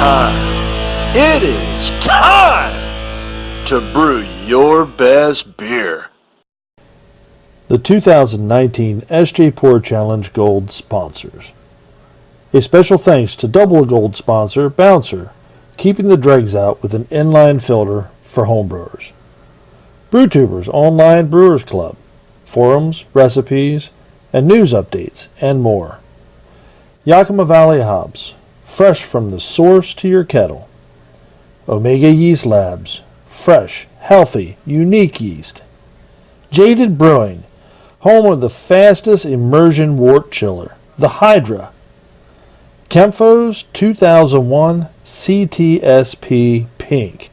time. It is time to brew your best beer. The 2019 SJPORR Challenge Gold sponsors. A special thanks to double gold sponsor Bouncer, keeping the dregs out with an inline filter for homebrewers. BrewTubers Online Brewers Club, forums, recipes, and news updates, and more. Yakima Valley Hops, fresh from the source to your kettle. Omega Yeast Labs, fresh, healthy, unique yeast. Jaded Brewing, home of the fastest immersion wort chiller, the Hydra. Kempfo's 2001 CTSP Pink,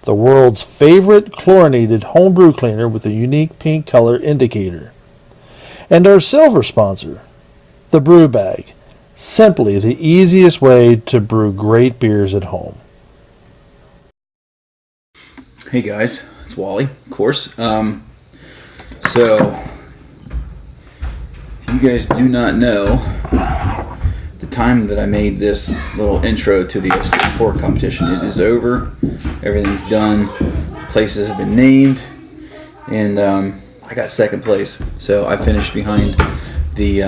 the world's favorite chlorinated homebrew cleaner with a unique pink color indicator. And our silver sponsor, the Brew Bag, simply the easiest way to brew great beers at home. Hey guys, it's Wally, of course. So, if you guys do not know, the time that I made this little intro to the SJPORR competition, it is over. Everything's done. Places have been named, and I got second place. So I finished behind the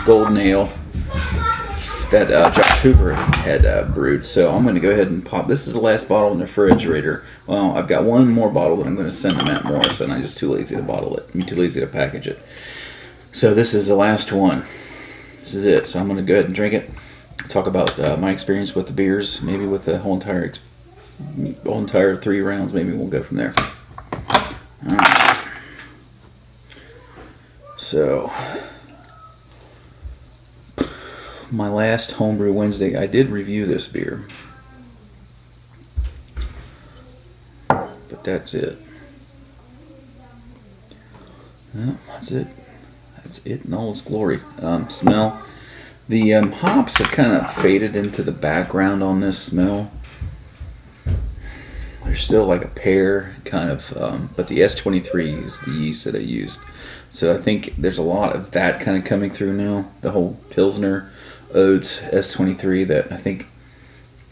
gold nail that Josh Hoover had brewed. So I'm going to go ahead and pop. This is the last bottle in the refrigerator. Well, I've got one more bottle that I'm going to send to Matt Morris, and I'm just too lazy to bottle it. I'm too lazy to package it. So this is the last one. This is it. So I'm going to go ahead and drink it. Talk about my experience with the beers, maybe with the whole entire 3 rounds. Maybe we'll go from there. All right. So my last Homebrew Wednesday, I did review this beer, but that's it. No, that's it. That's it in all its glory. Smell. The hops have kind of faded into the background on this smell. There's still like a pear kind of, but the S23 is the yeast that I used. So I think there's a lot of that kind of coming through now. The whole Pilsner Oats S23 that I think,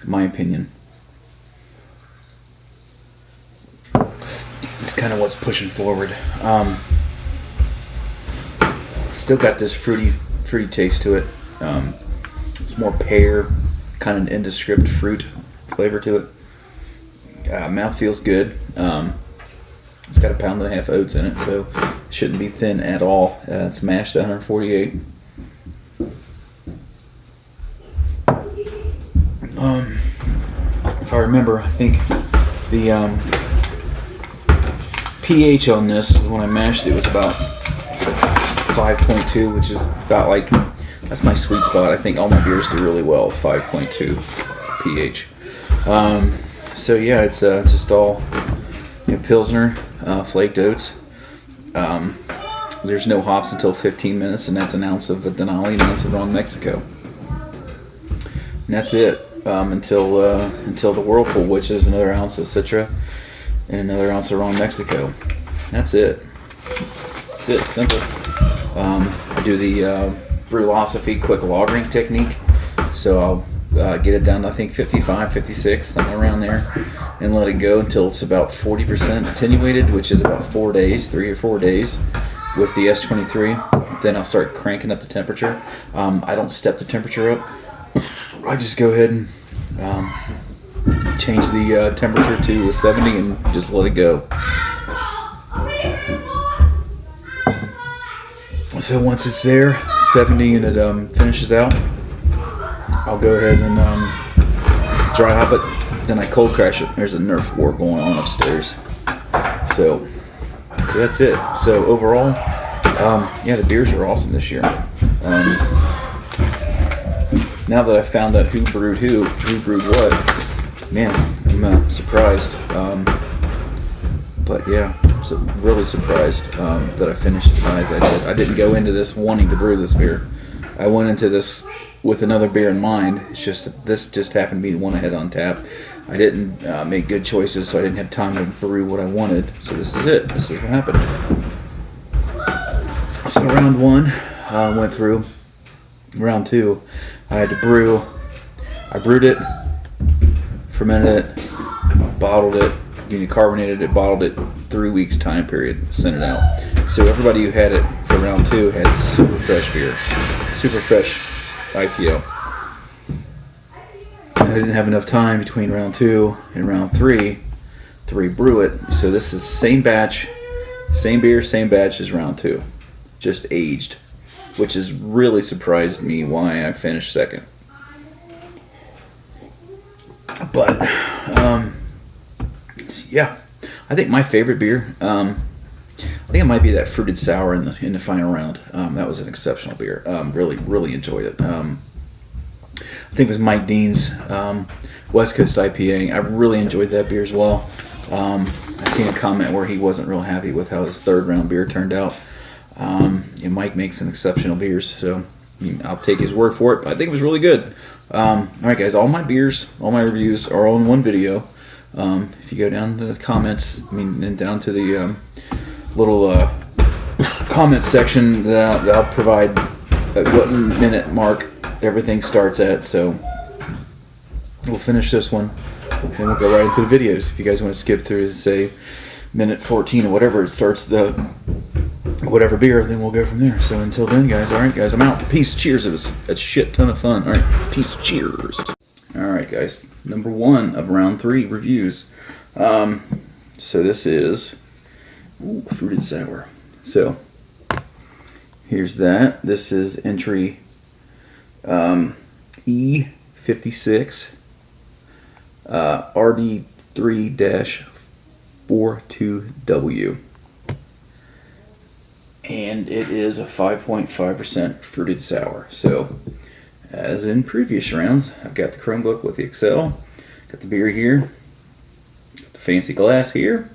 in my opinion, is kind of what's pushing forward. Still got this fruity taste to it. It's more pear, kind of an indescript fruit flavor to it. Mouth feels good. It's got 1.5 pounds oats in it, so it shouldn't be thin at all. It's mashed at 148. If I remember, I think the pH on this, when I mashed it, was about 5.2, which is about like, that's my sweet spot. I think all my beers do really well, 5.2 pH. So yeah, it's just all, Pilsner, flaked oats. There's no hops until 15 minutes, and that's an ounce of the Denali, an ounce of Ron Mexico. And that's it until the Whirlpool, which is another ounce of Citra and another ounce of Ron Mexico. That's it. That's it. Simple. I do the Brewlosophy quick lagering technique, so I'll get it down to I think 55, 56, somewhere around there, and let it go until it's about 40% attenuated, which is about 4 days, 3 or 4 days, with the S23. Then I'll start cranking up the temperature. I don't step the temperature up. I just go ahead and change the temperature to 70 and just let it go. So once it's there, 70, and it finishes out, I'll go ahead and dry hop it. Then I cold crash it. There's a Nerf war going on upstairs. So that's it. So overall, yeah, the beers are awesome this year. Now that I've found out who brewed what, man, I'm surprised. But yeah, so really surprised that I finished as high as I did. I didn't go into this wanting to brew this beer. I went into this with another beer in mind. It's just that this just happened to be the one I had on tap. I didn't make good choices, so I didn't have time to brew what I wanted. So this is it. This is what happened. So round one went through. Round two, I had to brew. I brewed it. fermented it, bottled it, carbonated it, bottled it, 3 weeks time period, sent it out. So everybody who had it for round 2 had super fresh beer, super fresh IPO. I didn't have enough time between round 2 and round 3 to rebrew it. So this is same batch, same beer, same batch as round 2, just aged, which has really surprised me why I finished second. But yeah, I think my favorite beer, I think it might be that fruited sour in the final round. That was an exceptional beer. Really enjoyed it. I think it was Mike Dean's West Coast IPA. I really enjoyed that beer as well. I seen a comment where he wasn't real happy with how his third round beer turned out. Mike makes some exceptional beers, so I'll take his word for it. But I think it was really good. All right, guys, all my beers, all my reviews are all in one video. If you go down to the comments, and down to the little comment section that I'll provide at what minute mark everything starts at. So we'll finish this one, and we'll go right into the videos. If you guys want to skip through, say, minute 14 or whatever it starts the whatever beer, then we'll go from there. So until then, guys, all right, guys, I'm out. Peace. Cheers. It was a shit ton of fun. All right, peace. Cheers. All right, guys. Number 1 of round 3 reviews. So this is fruited sour. So here's that. This is entry E56 RD3-42W. And it is a 5.5% fruited sour. So, as in previous rounds, I've got the Chromebook with the Excel, got the beer here, got the fancy glass here,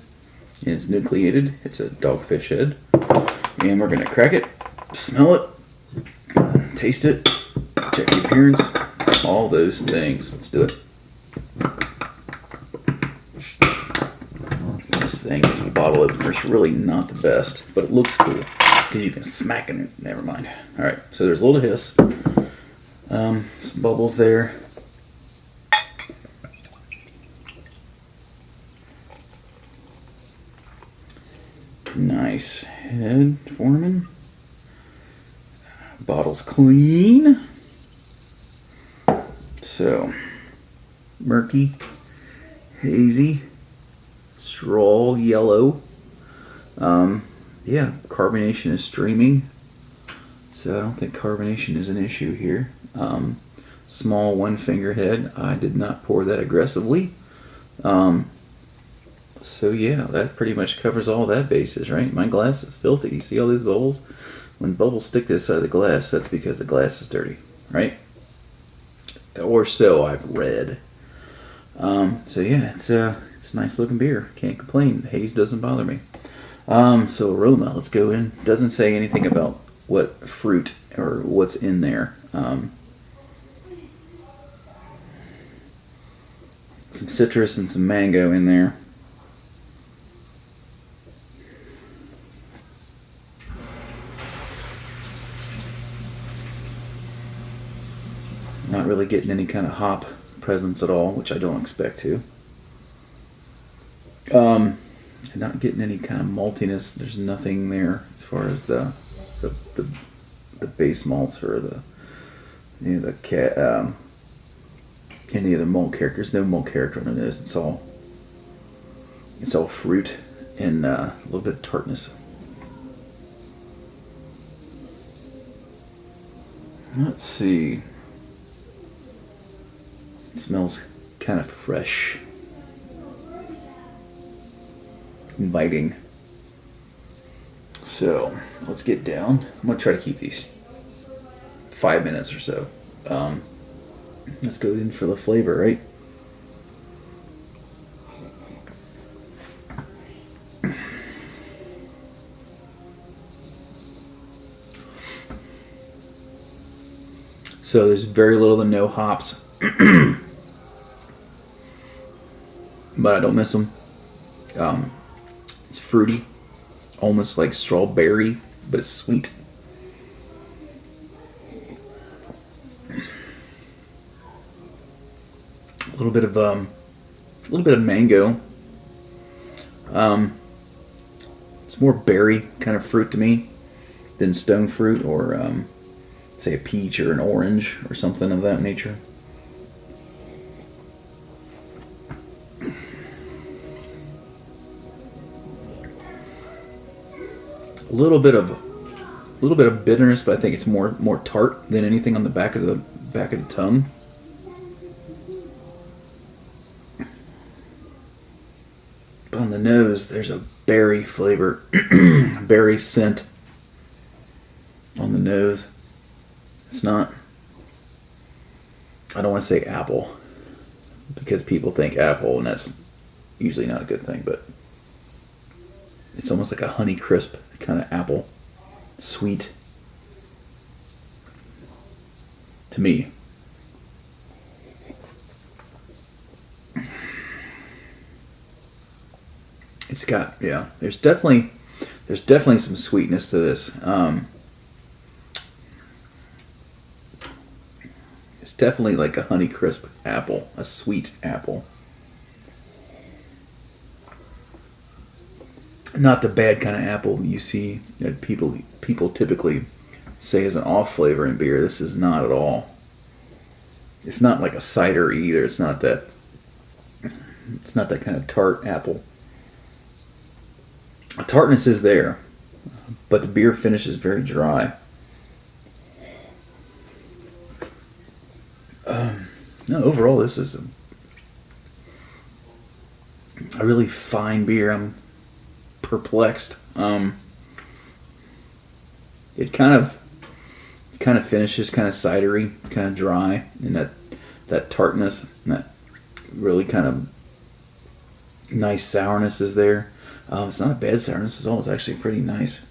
and it's nucleated. It's a dogfish head. And we're going to crack it, smell it, taste it, check the appearance, all those things. Let's do it. This thing, this bottle opener is really not the best, but it looks cool because you can smack it. Never mind. All right, so there's a little hiss, some bubbles there. Nice head forming. Bottle's clean. So murky, hazy, straw yellow. Yeah, carbonation is streaming, so I don't think carbonation is an issue here. Small 1 finger head. I did not pour that aggressively. So yeah, that pretty much covers all that bases, right? My glass is filthy. You see all these bubbles? When bubbles stick to the side of the glass, that's because the glass is dirty, right? Or so I've read. So yeah, it's a nice looking beer. Can't complain. The haze doesn't bother me. So aroma, let's go in. Doesn't say anything about what fruit or what's in there. Some citrus and some mango in there. Not really getting any kind of hop presence at all, which I don't expect to. Not getting any kind of maltiness. There's nothing there as far as the base malts or any of the malt characters. No malt character in this. It's all fruit and a little bit of tartness. Let's see. It smells kind of fresh. Inviting. So let's get down. I'm gonna try to keep these 5 minutes or so. Let's go in for the flavor, right? So there's very little to no hops, but I don't miss them. It's fruity, almost like strawberry, but it's sweet. A little bit of A little bit of mango. It's more berry kind of fruit to me than stone fruit or say a peach or an orange or something of that nature. A little bit of bitterness, but I think it's more tart than anything on the back of the tongue. But on the nose, there's a berry flavor, berry scent on the nose. It's not, I don't want to say apple, because people think apple, and that's usually not a good thing, but it's almost like a Honey Crisp kind of apple. Sweet. To me. It's got, yeah, there's definitely some sweetness to this. It's definitely like a Honey Crisp apple, a sweet apple. Not the bad kind of apple you see that people typically say is an off flavor in beer. This is not at all. It's not like a cider either. It's not that kind of tart apple. A tartness is there, but the beer finish is very dry. No, overall this is a really fine beer. I'm perplexed. It kind of finishes kind of cidery, kind of dry, and that tartness and that really kind of nice sourness is there. It's not a bad sourness at all. It's actually pretty nice.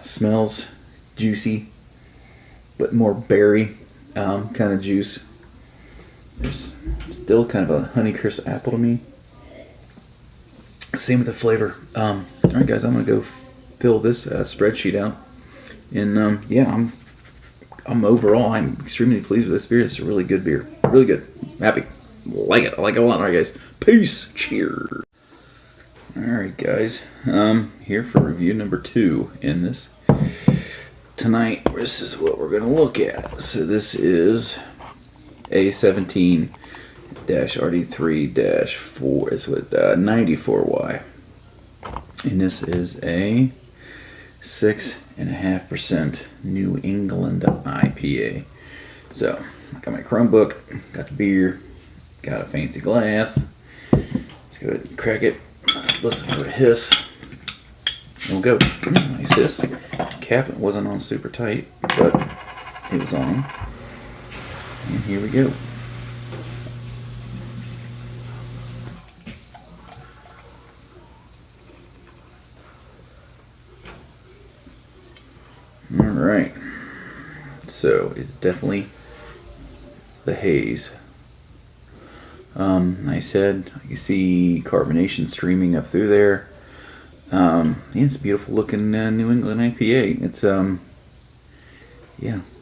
Smells juicy, but more berry kind of juice. There's still kind of a Honey Crisp apple to me. Same with the flavor. All right, guys, I'm gonna go fill this spreadsheet out, and yeah, I'm extremely pleased with this beer. It's a really good beer, really good. Happy, like it. I like it a lot. All right, guys, peace. Cheers. All right, guys, here for review number 2 in this tonight. This is what we're gonna look at. So this is A17-RD3-4. It's with 94Y, and this is a 6.5% New England IPA. So I got my Chromebook, got the beer, got a fancy glass. Let's go ahead and crack it. Let's listen for a hiss. We'll go. Nice hiss. Cap wasn't on super tight, but it was on. And here we go. Alright. So it's definitely the haze. Nice head. You can see carbonation streaming up through there. It's a beautiful looking New England IPA. It's yeah,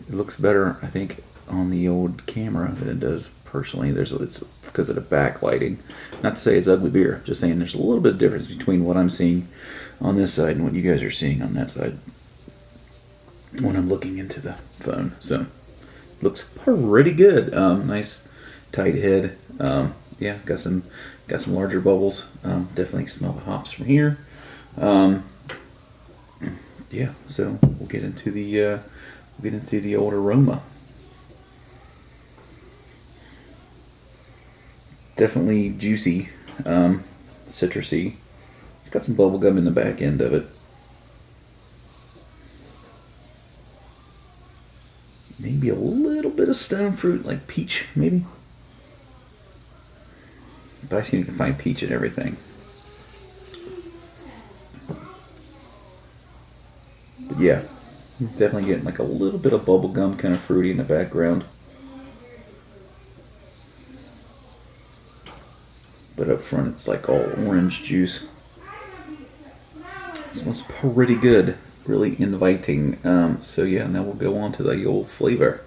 it looks better I think on the old camera than it does personally. It's because of the backlighting. Not to say it's ugly beer, just saying there's a little bit of difference between what I'm seeing on this side and what you guys are seeing on that side when I'm looking into the phone. So looks pretty good. Nice tight head. Yeah, got some larger bubbles. Definitely smell the hops from here. Yeah, so we'll get into the old aroma. Definitely juicy, citrusy. It's got some bubble gum in the back end of it. Maybe a little bit of stone fruit, like peach, maybe. But I seem you can find peach in everything. But yeah, definitely getting like a little bit of bubble gum, kind of fruity in the background. But up front, it's like all orange juice. It smells pretty good, really inviting. So yeah, now we'll go on to the old flavor.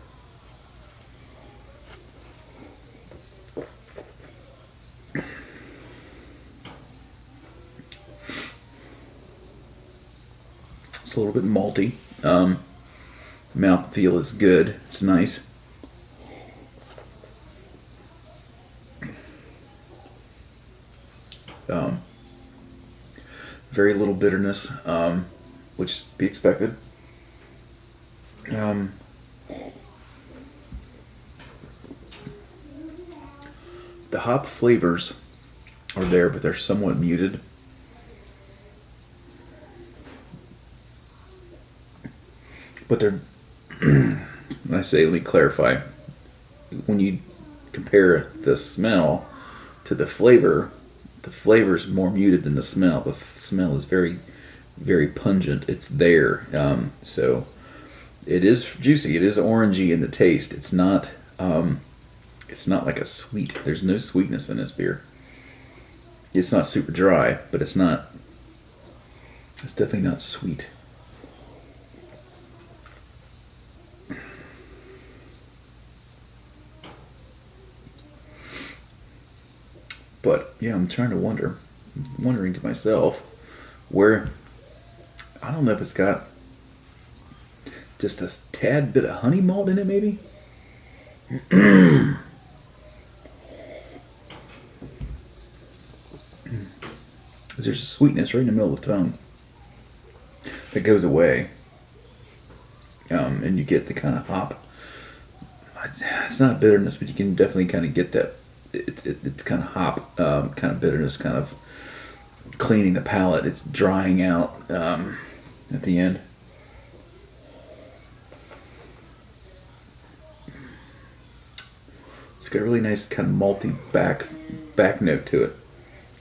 It's a little bit malty. Mouthfeel is good. It's nice. Very little bitterness, which is to be expected. The hop flavors are there, but they're somewhat muted. But they're, when I say, let me clarify. When you compare the smell to the flavor is more muted than the smell. The smell is very, very pungent. It's there. So it is juicy. It is orangey in the taste. It's not like a sweet. There's no sweetness in this beer. It's not super dry, but it's definitely not sweet. But yeah, I'm wondering to myself where, I don't know if it's got just a tad bit of honey malt in it, maybe. There's a sweetness right in the middle of the tongue that goes away, and you get the kind of hop. It's not a bitterness, but you can definitely kind of get that. It's kind of hop, kind of bitterness, kind of cleaning the palate. It's drying out at the end. It's got a really nice kind of malty back note to it.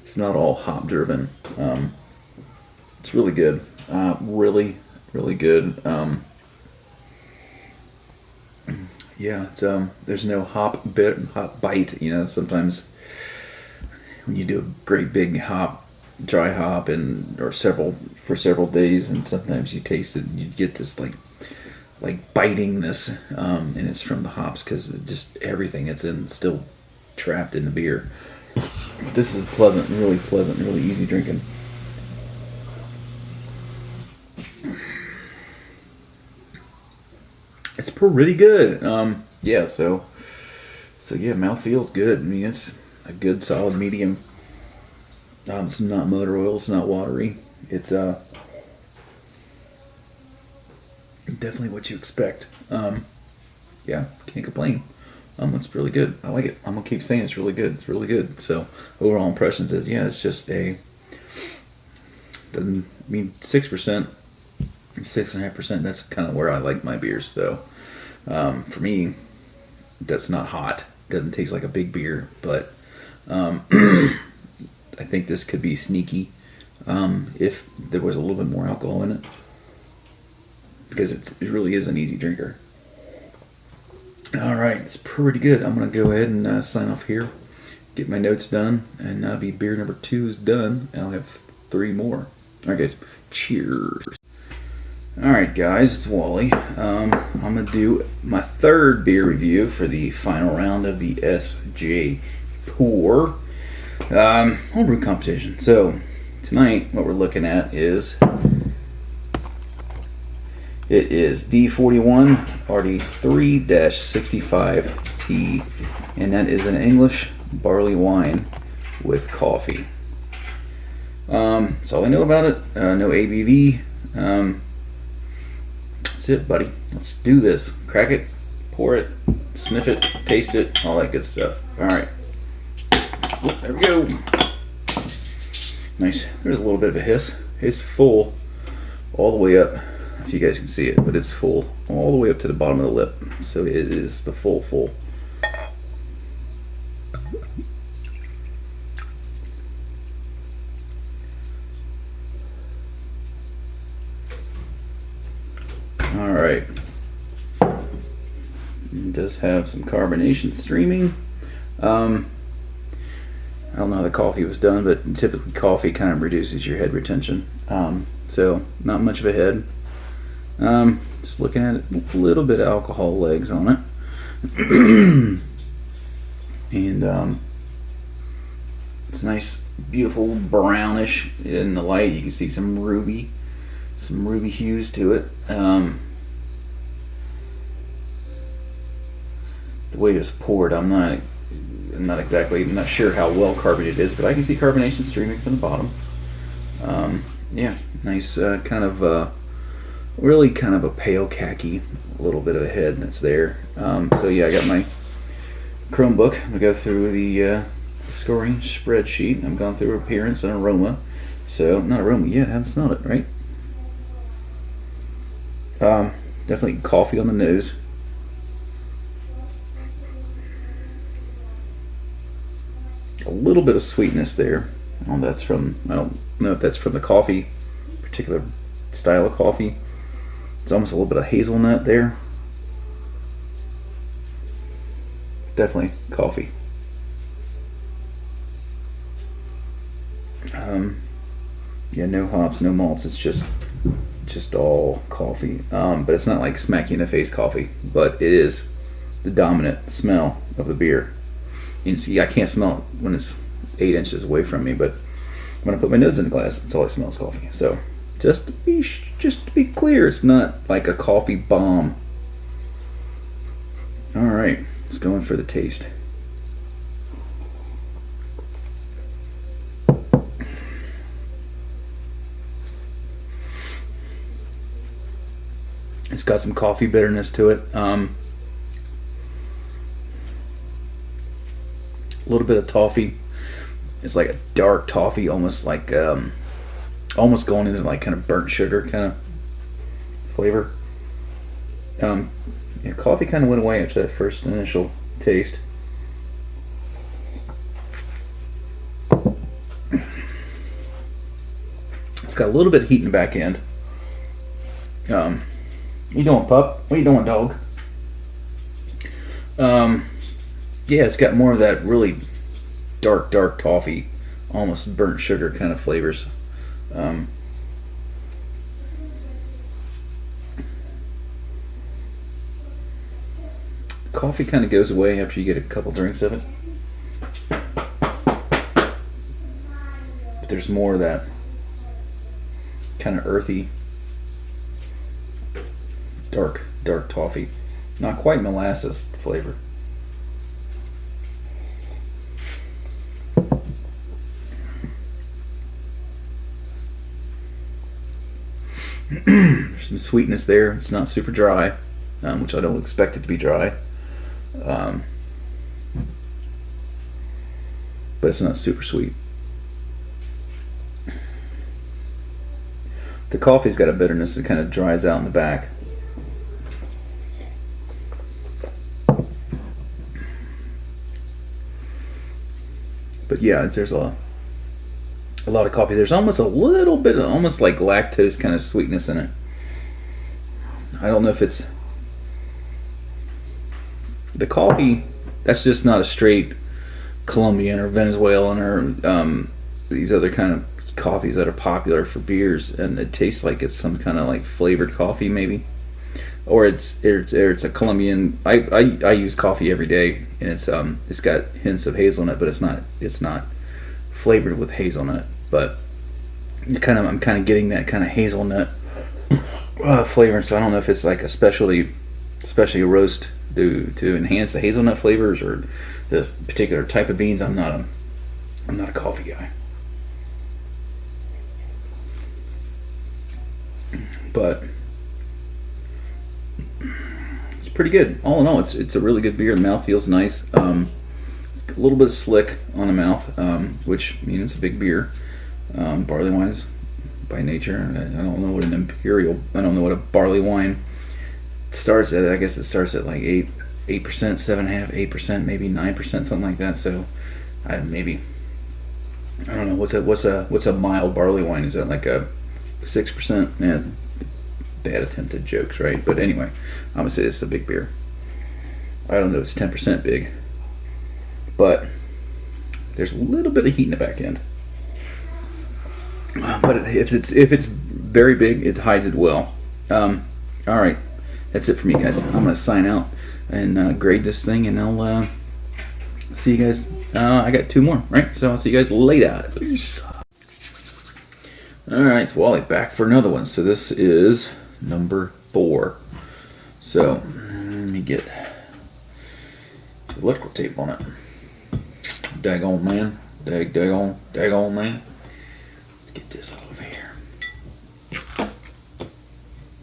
It's not all hop driven. It's really good. Really, really good. Yeah, it's there's no hop bite. You know, sometimes when you do a great big dry hop, for several days, and sometimes you taste it and you get this like bitingness, and it's from the hops because just everything it's in still trapped in the beer. This is pleasant, really easy drinking. It's pretty good. Yeah, so yeah, mouth feels good. I mean, it's a good solid medium. It's not motor oil, it's not watery. It's definitely what you expect. Yeah, can't complain. It's really good. I like it. I'm gonna keep saying it's really good. It's really good. So overall impressions is, yeah, it's just doesn't mean 6%, 6.5%. That's kind of where I like my beers. So for me, that's not hot. Doesn't taste like a big beer, but I think this could be sneaky if there was a little bit more alcohol in it, because it really is an easy drinker. All right, it's pretty good. I'm going to go ahead and sign off here, get my notes done, and beer number 2 is done. I'll have 3 more. All right, guys, cheers. All right, guys, it's Wally. I'm going to do my 3rd beer review for the final round of the SJPORR homebrew competition. So tonight, what we're looking at is it is D41 RD3-65T, and that is an English barley wine with coffee. That's all I know about it. No ABV. That's it, buddy. Let's do this. Crack it, pour it, sniff it, taste it, all that good stuff. All right. Oh, there we go. Nice. There's a little bit of a hiss. It's full all the way up. If you guys can see it, but it's full all the way up to the bottom of the lip. So it is the full. All right. It does have some carbonation streaming. I don't know how the coffee was done, but typically coffee kind of reduces your head retention. So not much of a head. Just looking at it, a little bit of alcohol legs on it. And it's nice, beautiful brownish in the light. You can see some ruby some ruby hues to it. The way it was poured, I'm not sure how well carbonated it is, but I can see carbonation streaming from the bottom. Yeah, nice really kind of a pale khaki, a little bit of a head that's there. So yeah, I got my Chrome book. I'm gonna go through the scoring spreadsheet. I've gone through appearance and aroma. So not aroma yet, I haven't smelled it, right? Definitely coffee on the nose. A little bit of sweetness there. Oh, that's from, I don't know if that's from the coffee, particular style of coffee. It's almost a little bit of hazelnut there. Definitely coffee. Yeah, no hops, no malts. It's just all coffee. But it's not like smack you in the face coffee. But it is the dominant smell of the beer. You can see I can't smell it when it's 8 inches away from me, but when I put my nose in the glass, that's all I smell is coffee. So just to be clear, it's not like a coffee bomb. All right, let's go in for the taste. It's got some coffee bitterness to it. A little bit of toffee. It's like a dark toffee, almost like almost going into like kind of burnt sugar kind of flavor. Yeah, coffee kind of went away after that first initial taste. It's got a little bit of heat in the back end. What you doing, pup? What you doing, dog? Yeah, it's got more of that really dark toffee, almost burnt sugar kind of flavors. Coffee kind of goes away after you get a couple drinks of it. But there's more of that kind of earthy, dark toffee. Not quite molasses flavor. There's some sweetness there. It's not super dry, which I don't expect it to be dry. But it's not super sweet. The coffee's got a bitterness that kind of dries out in the back. But yeah, there's a lot of coffee. There's almost a little bit of almost like lactose kind of sweetness in it. I don't know if it's the coffee. That's just not a straight Colombian or Venezuelan or these other kind of coffees that are popular for beers, and it tastes like it's some kind of like flavored coffee maybe, or it's a Colombian. I use coffee every day, and it's got hints of hazelnut, but it's not flavored with hazelnut. But I'm kind of getting that kind of hazelnut flavor. So I don't know if it's like a specialty roast to enhance the hazelnut flavors or this particular type of beans. I'm not a coffee guy, but it's pretty good. All in all, it's a really good beer. The mouth feels nice. A little bit slick on the mouth, which means it's a big beer. Barley wines by nature. I don't know what I don't know what a barley wine starts at. I guess it starts at like 8%, 7.5%, 8%, maybe 9%, something like that. So I don't know what's a mild barley wine. Is that like a 6%? Yeah, bad attempt at jokes, right? But anyway, I'm gonna say this is a big beer. I don't know if it's 10% big, but there's a little bit of heat in the back end. But if it's very big, it hides it well. All right, that's it for me, guys. I'm gonna sign out and grade this thing, and I'll see you guys. I got 2 more, right? So I'll see you guys later. Peace. Alright, it's Wally back for another one. So this is number 4. So, let me get the electrical tape on it. Daggone man. Daggone man. Let's get this over here.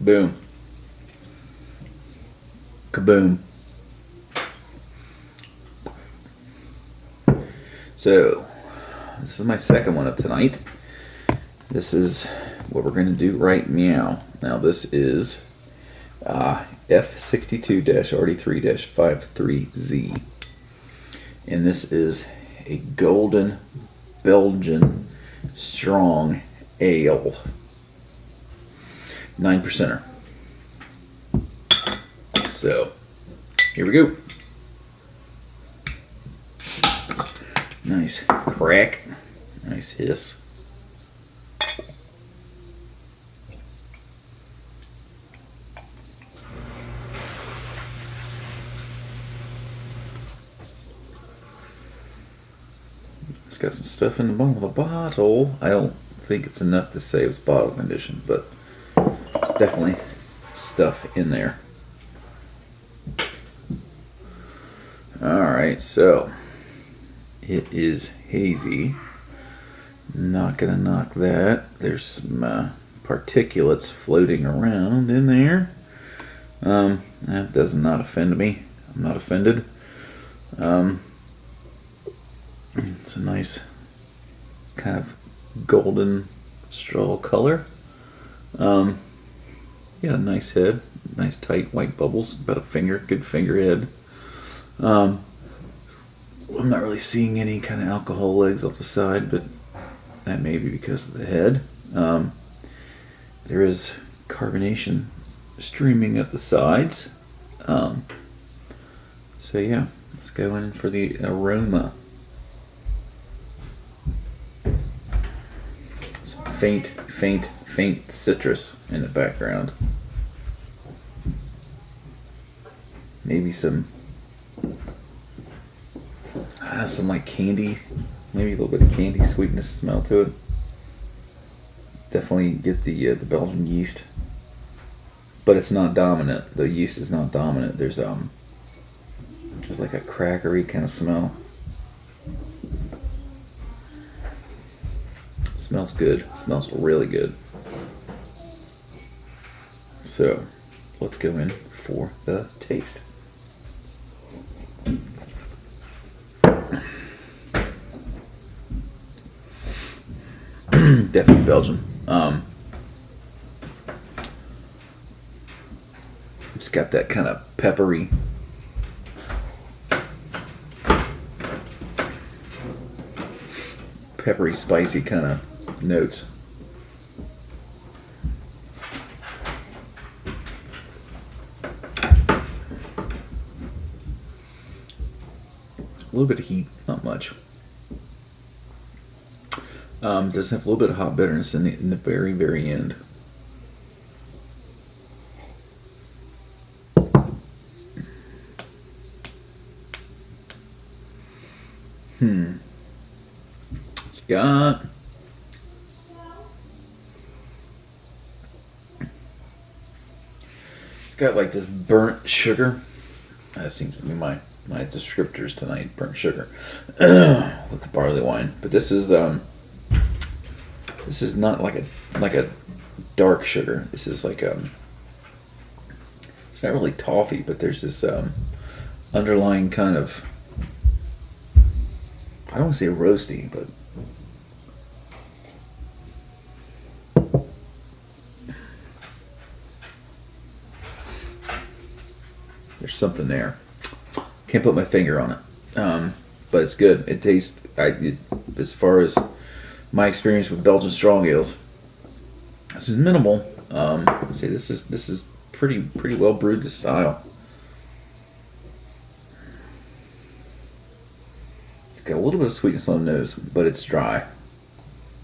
Boom. Kaboom. So, this is my second one of tonight. This is what we're going to do right meow. Now this is F62-RD3-53Z. And this is a golden Belgian strong ale. 9%er. So, here we go. Nice crack. Nice hiss. It's got some stuff in the bottom of the bottle. I don't think it's enough to say it's bottle condition, but it's definitely stuff in there. Alright, so it is hazy. Not gonna knock that. There's some particulates floating around in there. That does not offend me. I'm not offended. It's a nice kind of golden straw color. Yeah, nice head. Nice tight white bubbles. About a finger. Good finger head. I'm not really seeing any kind of alcohol legs off the side, but that may be because of the head. There is carbonation streaming up the sides. So yeah, let's go in for the aroma. Some faint citrus in the background. Maybe some like candy, maybe a little bit of candy sweetness smell to it. Definitely get the Belgian yeast, but it's not dominant. The yeast is not dominant. There's like a crackery kind of smell. It smells good. It smells really good. So let's go in for the taste. Definitely Belgian. It's got that kind of peppery, spicy kind of notes. A little bit of heat, not much. Does have a little bit of hot bitterness in the very, very end. It's got like this burnt sugar. That seems to be my descriptors tonight. Burnt sugar with the barley wine. But this is not like a dark sugar. This is like it's not really toffee, but there's this underlying kind of, I don't want to say roasty, but there's something there. Can't put my finger on it, but it's good. It tastes. As far as my experience with Belgian strong ales, this is minimal. I'd say this is pretty well brewed to style. It's got a little bit of sweetness on the nose, but it's dry.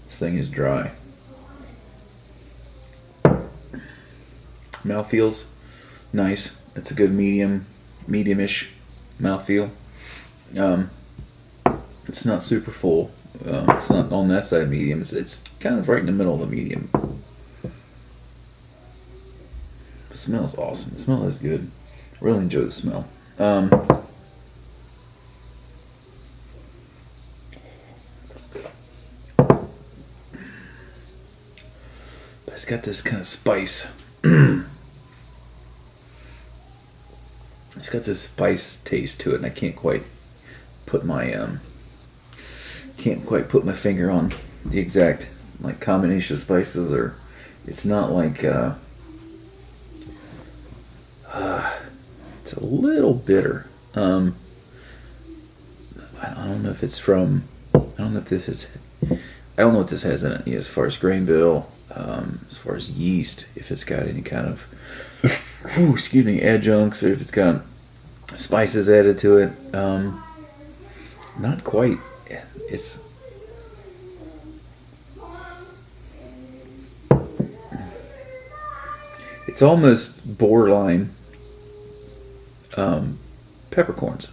This thing is dry. Mouthfeel's nice. It's a good medium-ish mouthfeel. It's not super full. It's not on that side of medium. It's kind of right in the middle of the medium. The smell is awesome. The smell is good. I really enjoy the smell. It's got this kind of spice. It's got this spice taste to it, and I can't quite put my finger on the exact like combination of spices, or it's not like it's a little bitter. I don't know if it's from. I don't know if this is. I don't know what this has in it as far as grain bill, as far as yeast. If it's got any kind of adjuncts, or if it's got spices added to it. Not quite. It's almost borderline peppercorns,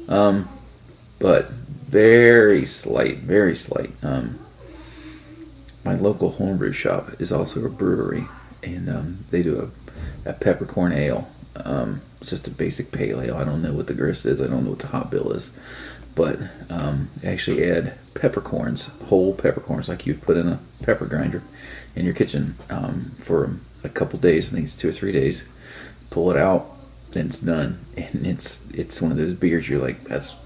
but very slight, very slight. My local homebrew shop is also a brewery, and they do a peppercorn ale. It's just a basic pale ale. I don't know what the grist is. I don't know what the hop bill is, but they actually add peppercorns, whole peppercorns, like you'd put in a pepper grinder in your kitchen for a couple days. I think it's 2 or 3 days. Pull it out, then it's done, and it's one of those beers you're like, that's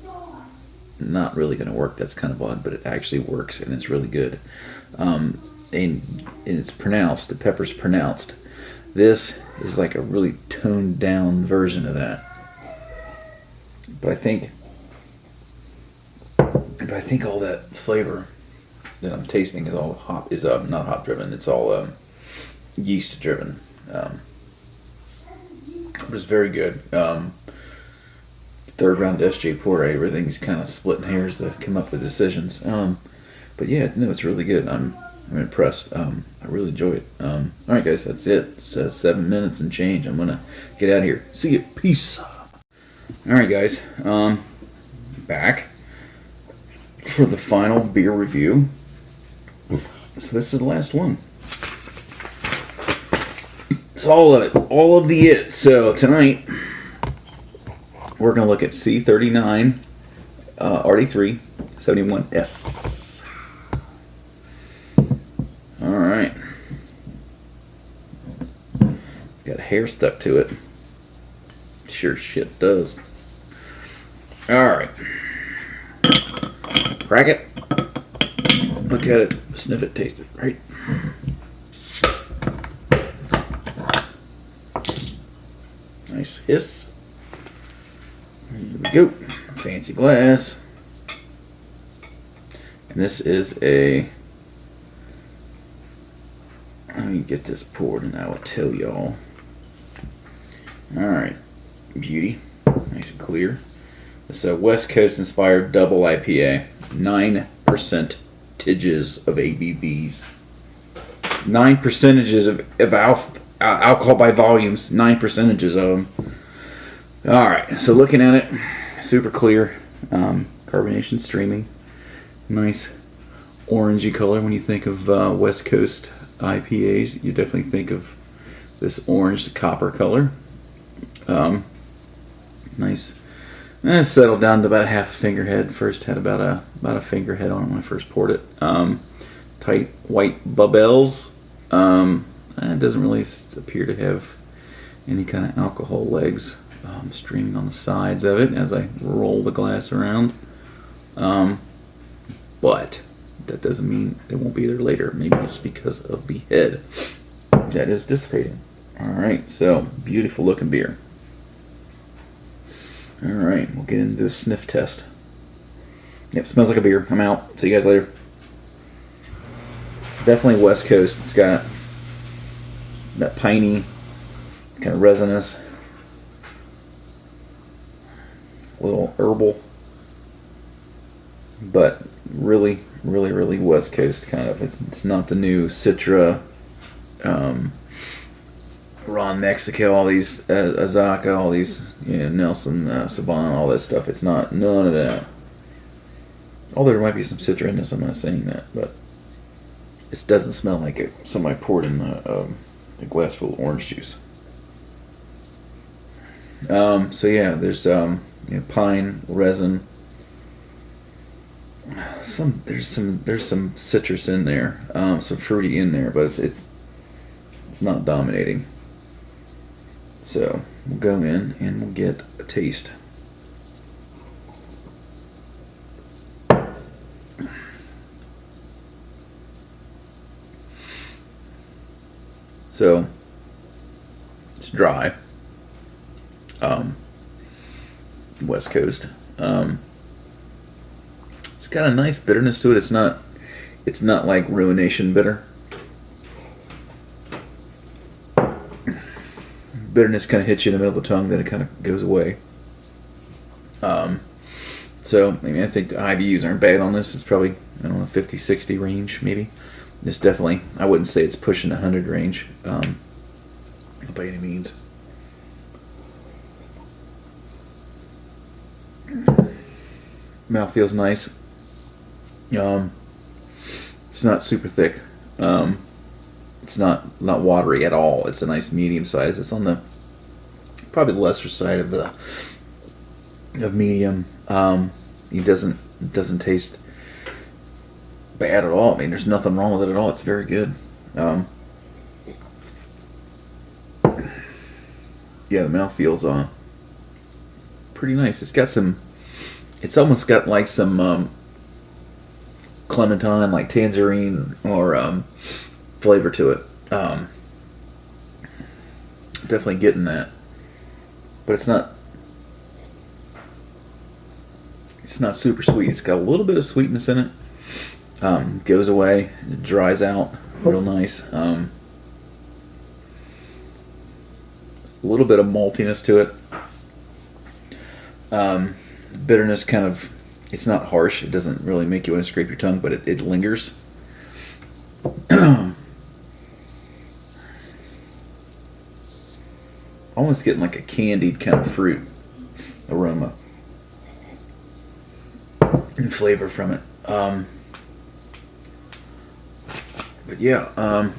not really going to work. That's kind of odd, but it actually works, and it's really good. And it's pronounced. The pepper's pronounced. This is like a really toned down version of that. But I think all that flavor that I'm tasting is all hop. Is not hop driven. It's all yeast driven. But it's very good. Third round SJPORR, everything's kind of splitting hairs to come up with decisions. But yeah, no, it's really good. I'm impressed. I really enjoy it. All right, guys, that's it. It's 7 minutes and change. I'm gonna get out of here. See you. Peace. All right, guys. Back for the final beer review. So this is the last one. It's all of it. All of the it. So tonight we're gonna look at C39 RD3 71S. Alright. It's got hair stuck to it. Sure shit does. Alright. Crack it. Look at it. Sniff it. Taste it. Right? Nice hiss. Here we go. Fancy glass. And this is a... Let me get this poured and I will tell y'all. Alright. Beauty. Nice and clear. It's a West Coast inspired double IPA. 9% of ABVs. 9 percentages of alcohol by volumes. 9 percentages of them. Alright. So looking at it. Super clear. Carbonation streaming. Nice orangey color. When you think of West Coast IPAs, you definitely think of this orange copper color. Nice. And it settled down to about a half a finger head. First had about a finger head on it when I first poured it. Tight white bubbles. It doesn't really appear to have any kind of alcohol legs streaming on the sides of it as I roll the glass around. But that doesn't mean it won't be there later. Maybe it's because of the head that is dissipating. Alright, so beautiful looking beer. Alright, we'll get into this sniff test. Yep, smells like a beer. I'm out. See you guys later. Definitely West Coast. It's got that piney, kind of resinous, a little herbal, but really West Coast kind of. It's not the new Citra, Ron Mexico, all these Azaka, all these Nelson Saban, all that stuff. It's not none of that. Although there might be some citrus, I'm not saying that, but it doesn't smell like it. Somebody poured in a glass full of orange juice. So yeah, there's pine resin. There's some citrus in there, some fruity in there, but it's not dominating. So we'll go in and we'll get a taste. So it's dry. West Coast. It's got a nice bitterness to it. It's not like ruination bitter. Bitterness kind of hits you in the middle of the tongue, then it kind of goes away. So I mean, I think the IBUs aren't bad on this. It's probably, I don't know, 50, 60 range maybe. It's definitely, I wouldn't say it's pushing 100 range by any means. Mouth feels nice. It's not super thick. It's not watery at all. It's a nice medium size. It's on the probably the lesser side of medium. It doesn't taste bad at all. I mean, there's nothing wrong with it at all. It's very good. Yeah, the mouth feels pretty nice. It's almost got like some clementine, like tangerine or flavor to it. Definitely getting that, but it's not super sweet. It's got a little bit of sweetness in it. Goes away, it dries out real nice. A little bit of maltiness to it. Bitterness kind of, it's not harsh. It doesn't really make you want to scrape your tongue, but it lingers. Almost getting like a candied kind of fruit aroma and flavor from it. But yeah,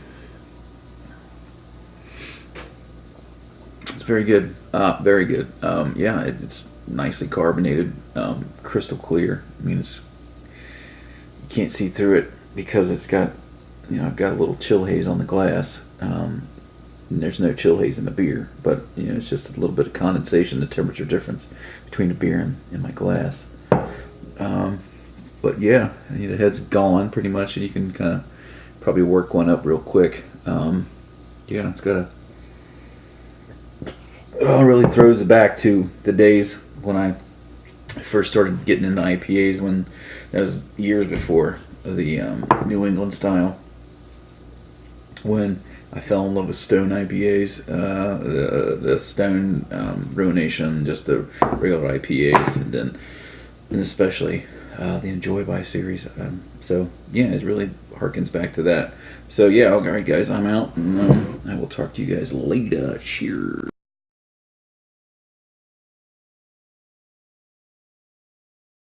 it's very good. Very good. Yeah, it's nicely carbonated, crystal clear. I mean, you can't see through it because it's got, I've got a little chill haze on the glass. And there's no chill haze in the beer, but it's just a little bit of condensation, the temperature difference between the beer and my glass. But yeah, the head's gone pretty much, and you can kind of probably work one up real quick. Yeah, it's got really throws it back to the days when I first started getting into IPAs, when that was years before the New England style, when I fell in love with Stone IPAs, the Stone Ruination, just the regular IPAs, and especially the Enjoy By series. So yeah, it really harkens back to that. So yeah, all right guys, I'm out, and I will talk to you guys later. Cheers.